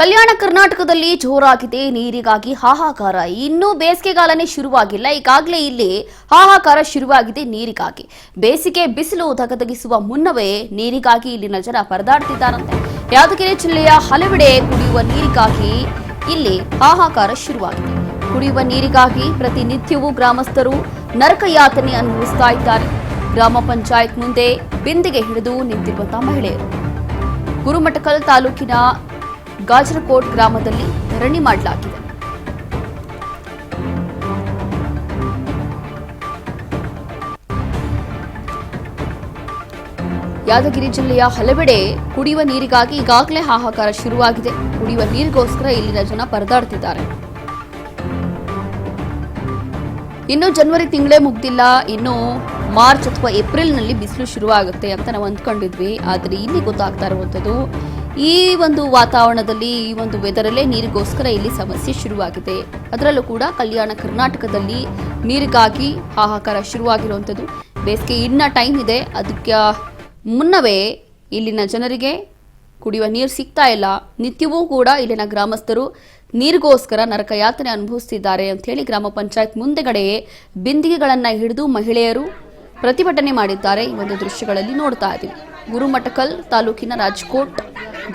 ಕಲ್ಯಾಣ ಕರ್ನಾಟಕದಲ್ಲಿ ಜೋರಾಗಿದೆ ನೀರಿಗಾಗಿ ಹಾಹಾಕಾರ. ಇನ್ನೂ ಬೇಸಿಗೆಗಾಲನೇ ಶುರುವಾಗಿಲ್ಲ, ಈಗಾಗಲೇ ಇಲ್ಲಿ ಹಾಹಾಕಾರ ಶುರುವಾಗಿದೆ ನೀರಿಗಾಗಿ. ಬೇಸಿಗೆ ಬಿಸಿಲು ಧಗಧಗಿಸುವ ಮುನ್ನವೇ ನೀರಿಗಾಗಿ ಇಲ್ಲಿನ ಜನ ಪರದಾಡ್ತಿದ್ದಾರಂತೆ. ಯಾದಗಿರಿ ಜಿಲ್ಲೆಯ ಹಲವೆಡೆ ಕುಡಿಯುವ ನೀರಿಗಾಗಿ ಇಲ್ಲಿ ಹಾಹಾಕಾರ ಶುರುವಾಗಿದೆ. ಕುಡಿಯುವ ನೀರಿಗಾಗಿ ಪ್ರತಿನಿತ್ಯವೂ ಗ್ರಾಮಸ್ಥರು ನರಕಯಾತನೆ ಅನುಭವಿಸ್ತಾ ಇದ್ದಾರೆ. ಗ್ರಾಮ ಪಂಚಾಯತ್ ಮುಂದೆ ಬಿಂದಿಗೆ ಹಿಡಿದು ನಿಂತಿರುವಂತಹ ಮಹಿಳೆಯರು ಗುರುಮಠಕಲ್ ತಾಲೂಕಿನ ಗಾಜರಕೋಟ್ ಗ್ರಾಮದಲ್ಲಿ ಧರಣಿ ಮಾಡಲಾಗಿದೆ. ಯಾದಗಿರಿ ಜಿಲ್ಲೆಯ ಹಲವೆಡೆ ಕುಡಿಯುವ ನೀರಿಗಾಗಿ ಈಗಾಗಲೇ ಹಾಹಾಕಾರ ಶುರುವಾಗಿದೆ. ಕುಡಿಯುವ ನೀರಿಗೋಸ್ಕರ ಇಲ್ಲಿನ ಜನ ಪರದಾಡ್ತಿದ್ದಾರೆ. ಇನ್ನು ಜನವರಿ ತಿಂಗಳೇ ಮುಗ್ದಿಲ್ಲ, ಇನ್ನು ಮಾರ್ಚ್ ಅಥವಾ ಏಪ್ರಿಲ್ನಲ್ಲಿ ಬಿಸಿಲು ಶುರುವಾಗುತ್ತೆ ಅಂತ ನಾವು ಅಂದ್ಕೊಂಡಿದ್ವಿ. ಆದರೆ ಇಲ್ಲಿ ಗೊತ್ತಾಗ್ತಾ ಇರುವಂಥದ್ದು ಈ ಒಂದು ವಾತಾವರಣದಲ್ಲಿ, ಈ ಒಂದು ವೆದರಲ್ಲೇ ನೀರಿಗೋಸ್ಕರ ಇಲ್ಲಿ ಸಮಸ್ಯೆ ಶುರುವಾಗಿದೆ. ಅದರಲ್ಲೂ ಕೂಡ ಕಲ್ಯಾಣ ಕರ್ನಾಟಕದಲ್ಲಿ ನೀರಿಗಾಗಿ ಹಾಹಾಕಾರ ಶುರುವಾಗಿರುವಂಥದ್ದು. ಬೇಸಿಗೆ ಇನ್ನ ಟೈಮ್ ಇದೆ, ಅದಕ್ಕೆ ಮುನ್ನವೇ ಇಲ್ಲಿನ ಜನರಿಗೆ ಕುಡಿಯುವ ನೀರು ಸಿಗ್ತಾ ಇಲ್ಲ. ನಿತ್ಯವೂ ಕೂಡ ಇಲ್ಲಿನ ಗ್ರಾಮಸ್ಥರು ನೀರಿಗೋಸ್ಕರ ನರಕಯಾತನೆ ಅನುಭವಿಸುತ್ತಿದ್ದಾರೆ ಅಂತ ಹೇಳಿ ಗ್ರಾಮ ಪಂಚಾಯತ್ ಮುಂದೆಗಡೆ ಬಿಂದಿಗೆಗಳನ್ನು ಹಿಡಿದು ಮಹಿಳೆಯರು ಪ್ರತಿಭಟನೆ ಮಾಡಿದ್ದಾರೆ. ಈ ಒಂದು ದೃಶ್ಯಗಳಲ್ಲಿ ನೋಡ್ತಾ ಇದ್ದೀವಿ. ಗುರುಮಠಕಲ್ ತಾಲೂಕಿನ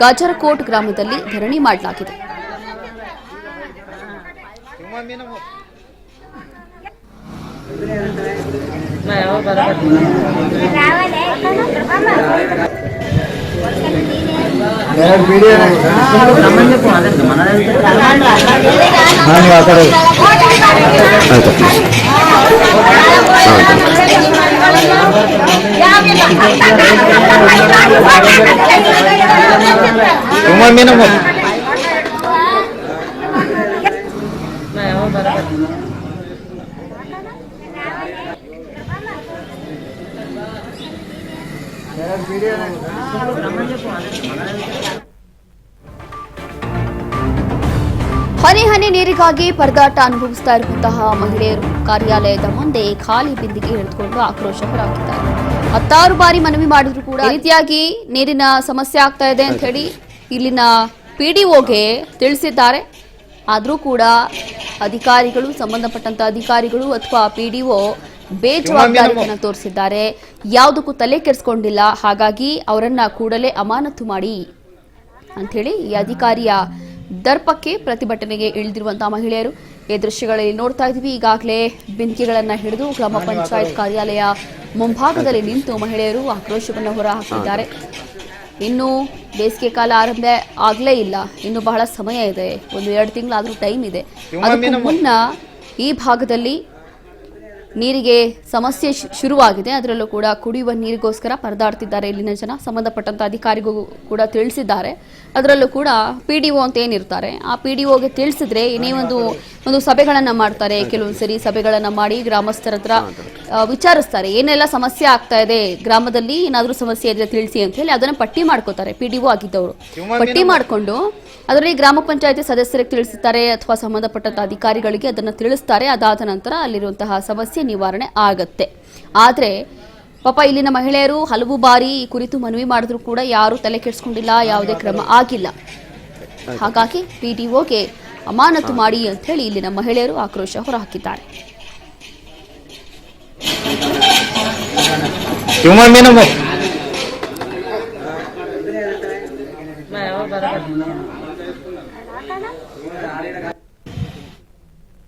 ಗಾಜರಕೋಟ್ ಗ್ರಾಮದಲ್ಲಿ ಧರಣಿ ಮಾಡಲಾಗಿದೆ. ಹನಿ ಹನಿ ನೀರಿಗಾಗಿ ಪರದಾಟ ಅನುಭವಿಸ್ತಾ ಇರುವಂತಹ ಮಹಿಳೆಯರು ಕಾರ್ಯಾಲಯದ ಮುಂದೆ ಖಾಲಿ ಬಿಂದಿಗೆ ಹಿಡಿದುಕೊಂಡು ಆಕ್ರೋಶ ಹೊರಹಾಕಿದ್ದಾರೆ. 10 ಬಾರಿ ಮನವಿ ಮಾಡಿದ್ರು ಕೂಡ ಈ ರೀತಿಯಾಗಿ ನೀರಿನ ಸಮಸ್ಯೆ ಆಗ್ತಾ ಇದೆ ಅಂತ ಹೇಳಿ ಇಲ್ಲಿನ ಪಿಡಿಒಗೆ ತಿಳಿಸಿದ್ದಾರೆ. ಆದರೂ ಕೂಡ ಅಧಿಕಾರಿಗಳು, ಸಂಬಂಧಪಟ್ಟಂತ ಅಧಿಕಾರಿಗಳು ಅಥವಾ ಪಿಡಿಒ ಬೇಜವಾಬ್ದಾರಿಯನ್ನು ತೋರಿಸಿದ್ದಾರೆ. ಯಾವುದಕ್ಕೂ ತಲೆ ಕೆಡಿಸ್ಕೊಂಡಿಲ್ಲ. ಹಾಗಾಗಿ ಅವರನ್ನ ಕೂಡಲೇ ಅಮಾನತು ಮಾಡಿ ಅಂತ ಹೇಳಿ ಈ ಅಧಿಕಾರಿಯ ದರ್ಪಕ್ಕೆ ಪ್ರತಿಭಟನೆಗೆ ಇಳಿದಿರುವಂತಹ ಮಹಿಳೆಯರು ಈ ದೃಶ್ಯಗಳಲ್ಲಿ ನೋಡ್ತಾ ಇದ್ವಿ. ಈಗಾಗಲೇ ಬಿಂದಿಗೆಗಳನ್ನು ಹಿಡಿದು ಗ್ರಾಮ ಪಂಚಾಯತ್ ಕಾರ್ಯಾಲಯ ಮುಂಭಾಗದಲ್ಲಿ ನಿಂತು ಮಹಿಳೆಯರು ಆಕ್ರೋಶವನ್ನು ಹೊರಹಾಕಿದ್ದಾರೆ. ಇನ್ನು ಬೇಸಿಗೆ ಕಾಲ ಆರಂಭ ಆಗಲೇ ಇಲ್ಲ, ಇನ್ನು ಬಹಳ ಸಮಯ ಇದೆ, 1-2 ತಿಂಗಳಾದ್ರೂ ಟೈಮ್ ಇದೆ. ಅದಕ್ಕೂ ಮುನ್ನ ಈ ಭಾಗದಲ್ಲಿ ನೀರಿಗೆ ಸಮಸ್ಯೆ ಶುರುವಾಗಿದೆ. ಅದರಲ್ಲೂ ಕೂಡ ಕುಡಿಯುವ ನೀರಿಗೋಸ್ಕರ ಪರದಾಡ್ತಿದ್ದಾರೆ ಇಲ್ಲಿನ ಜನ. ಸಂಬಂಧಪಟ್ಟಂತ ಅಧಿಕಾರಿಗೂ ಕೂಡ ತಿಳಿಸಿದ್ದಾರೆ. ಅದರಲ್ಲೂ ಕೂಡ ಪಿಡಿಒ ಅಂತ ಏನಿರ್ತಾರೆ, ಆ ಪಿಡಿಒಗೆ ತಿಳಿಸಿದ್ರೆ ಇನ್ನೇ ಒಂದು ಸಭೆಗಳನ್ನ ಮಾಡ್ತಾರೆ. ಕೆಲವೊಂದು ಸರಿ ಸಭೆಗಳನ್ನ ಮಾಡಿ ಗ್ರಾಮಸ್ಥರ ಹತ್ರ ವಿಚಾರಿಸ್ತಾರೆ, ಏನೆಲ್ಲ ಸಮಸ್ಯೆ ಆಗ್ತಾ ಇದೆ ಗ್ರಾಮದಲ್ಲಿ, ಏನಾದ್ರೂ ಸಮಸ್ಯೆ ಇದ್ರೆ ತಿಳಿಸಿ ಅಂತ ಹೇಳಿ ಅದನ್ನ ಪಟ್ಟಿ ಮಾಡ್ಕೋತಾರೆ. ಪಿಡಿಒ ಆಗಿದ್ದವರು ಪಟ್ಟಿ ಮಾಡಿಕೊಂಡು ಅದರಲ್ಲಿ ಗ್ರಾಮ ಪಂಚಾಯತಿ ಸದಸ್ಯರಿಗೆ ತಿಳಿಸುತ್ತಾರೆ ಅಥವಾ ಸಂಬಂಧಪಟ್ಟಂತ ಅಧಿಕಾರಿಗಳಿಗೆ ಅದನ್ನ ತಿಳಿಸ್ತಾರೆ. ಅದಾದ ನಂತರ ಅಲ್ಲಿರುವಂತಹ ಸಮಸ್ಯೆ ನಿವಾರಣೆ ಆಗತ್ತೆ. ಆದ್ರೆ ಪಾಪ ಇಲ್ಲಿನ ಮಹಿಳೆಯರು ಹಲವು ಬಾರಿ ಈ ಕುರಿತು ಮನವಿ ಮಾಡಿದ್ರು ಕೂಡ ಯಾರು ತಲೆ ಕೆಡಿಸ್ಕೊಂಡಿಲ್ಲ, ಯಾವುದೇ ಕ್ರಮ ಆಗಿಲ್ಲ. ಹಾಗಾಗಿ ಪಿಡಿಒಗೆ ಅಮಾನತು ಮಾಡಿ ಅಂತ ಹೇಳಿ ಇಲ್ಲಿನ ಮಹಿಳೆಯರು ಆಕ್ರೋಶ ಹೊರಹಾಕಿದ್ದಾರೆ.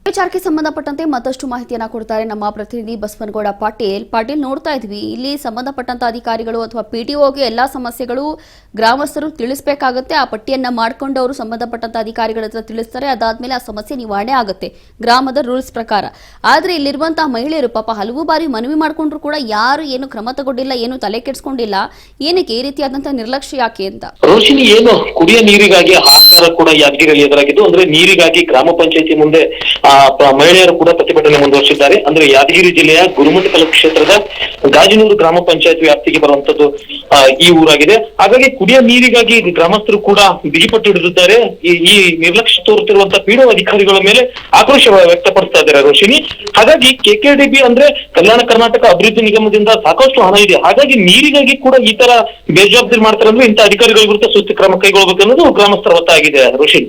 ವಿಚಾರಕ್ಕೆ ಸಂಬಂಧಪಟ್ಟಂತೆ ಮತ್ತಷ್ಟು ಮಾಹಿತಿಯನ್ನ ಕೊಡ್ತಾರೆ ನಮ್ಮ ಪ್ರತಿನಿಧಿ ಬಸವನಗೌಡ ಪಾಟೀಲ್. ನೋಡ್ತಾ ಇದ್ವಿ, ಇಲ್ಲಿ ಸಂಬಂಧಪಟ್ಟಂತ ಅಧಿಕಾರಿಗಳು ಅಥವಾ ಪಿಡಿಒಗೆ ಎಲ್ಲಾ ಸಮಸ್ಯೆಗಳು ಗ್ರಾಮಸ್ಥರು ತಿಳಿಸಬೇಕಾಗುತ್ತೆ. ಆ ಪಟ್ಟಿಯನ್ನ ಮಾಡ್ಕೊಂಡು ಅವರು ಸಂಬಂಧಪಟ್ಟಂತ ಅಧಿಕಾರಿಗಳ ಹತ್ರ ತಿಳಿಸ್ತಾರೆ. ಅದಾದ್ಮೇಲೆ ಆ ಸಮಸ್ಯೆ ನಿವಾರಣೆ ಆಗುತ್ತೆ ಗ್ರಾಮದ ರೂಲ್ಸ್ ಪ್ರಕಾರ. ಆದ್ರೆ ಇಲ್ಲಿರುವಂತಹ ಮಹಿಳೆಯರು ಪಾಪ ಹಲವು ಬಾರಿ ಮನವಿ ಮಾಡ್ಕೊಂಡ್ರು ಕೂಡ ಯಾರು ಏನು ಕ್ರಮ ತಗೊಂಡಿಲ್ಲ, ಏನು ತಲೆ ಕೆಡಿಸ್ಕೊಂಡಿಲ್ಲ. ಏನಕ್ಕೆ ಈ ರೀತಿಯಾದಂತಹ ನಿರ್ಲಕ್ಷ್ಯ ಯಾಕೆ ಅಂತ? ರೋಶಿನಿ, ಏನು ಕುಡಿಯ ನೀರಿಗಾಗಿ ಹಾಹಾಕಾರ ಕೂಡ ಯಾದಗಿರಿಯಲ್ಲಿ ಎದುರಾಗಿದ್ದು. ಅಂದ್ರೆ ನೀರಿಗಾಗಿ ಗ್ರಾಮ ಪಂಚಾಯತಿ ಮುಂದೆ ಮಹಿಳೆಯರು ಕೂಡ ಪ್ರತಿಭಟನೆ ಮುಂದುವರಿಸಿದ್ದಾರೆ. ಅಂದ್ರೆ ಯಾದಗಿರಿ ಜಿಲ್ಲೆಯ ಗುರುಮಠಕಲ್ ಕ್ಷೇತ್ರದ ಗಾಜಿನೂರು ಗ್ರಾಮ ಪಂಚಾಯತ್ ವ್ಯಾಪ್ತಿಗೆ ಬರುವಂತದ್ದು ಈ ಊರಾಗಿದೆ. ಹಾಗಾಗಿ ಕುಡಿಯ ನೀರಿಗಾಗಿ ಗ್ರಾಮಸ್ಥರು ಕೂಡ ಬಿಗಿಪಟ್ಟು ಹಿಡಿದಿದ್ದಾರೆ. ಈ ನಿರ್ಲಕ್ಷ್ಯ ತೋರುತ್ತಿರುವಂತಹ ಪಿಡಿಒ ಅಧಿಕಾರಿಗಳ ಮೇಲೆ ಆಕ್ರೋಶ ವ್ಯಕ್ತಪಡಿಸ್ತಾ ಇದ್ದಾರೆ ರೋಶಿನಿ. ಹಾಗಾಗಿ ಕೆಕೆಡಿಬಿ ಅಂದ್ರೆ ಕಲ್ಯಾಣ ಕರ್ನಾಟಕ ಅಭಿವೃದ್ಧಿ ನಿಗಮದಿಂದ ಸಾಕಷ್ಟು ಹಣ ಇದೆ. ಹಾಗಾಗಿ ನೀರಿಗಾಗಿ ಕೂಡ ಈ ತರ ಬೇಜವಾಬ್ದಾರಿ ಮಾಡ್ತಾರೆ ಅಂದ್ರೆ ಇಂಥ ಅಧಿಕಾರಿಗಳ ವಿರುದ್ಧ ಸೂಕ್ತ ಕ್ರಮ ಕೈಗೊಳ್ಳಬೇಕು ಅನ್ನೋದು ಗ್ರಾಮಸ್ಥರ ಒತ್ತಾಯ ಆಗಿದೆ ರೋಶಿನಿ.